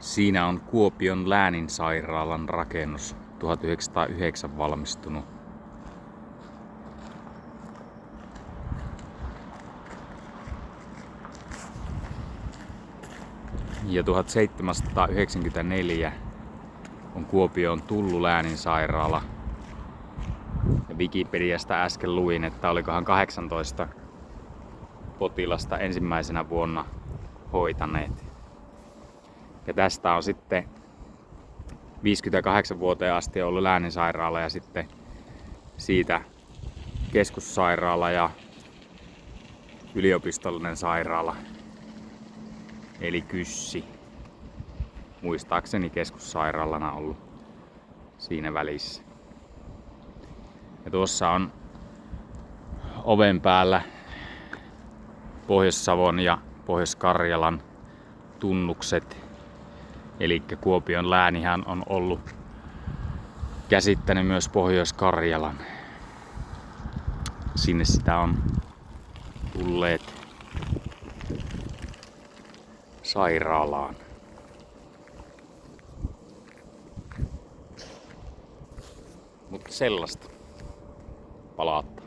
Siinä on Kuopion lääninsairaalan rakennus, 1909 valmistunut. Ja 1794 on Kuopioon tullut lääninsairaala. Ja Wikipediasta äsken luin, että olikohan 18 potilasta ensimmäisenä vuonna hoitaneet. Ja tästä on sitten 58 vuoteen asti ollut lääninsairaala ja sitten siitä keskussairaala ja yliopistollinen sairaala. Eli Kyssi. Muistaakseni keskussairaalana ollut siinä välissä. Ja tuossa on oven päällä Pohjois-Savon ja Pohjois-Karjalan tunnukset. Eli Kuopion läänihän on ollut käsittänyt myös Pohjois-Karjalan. Sinne sitä on tulleet sairaalaan. Mutta sellaista palauttaa.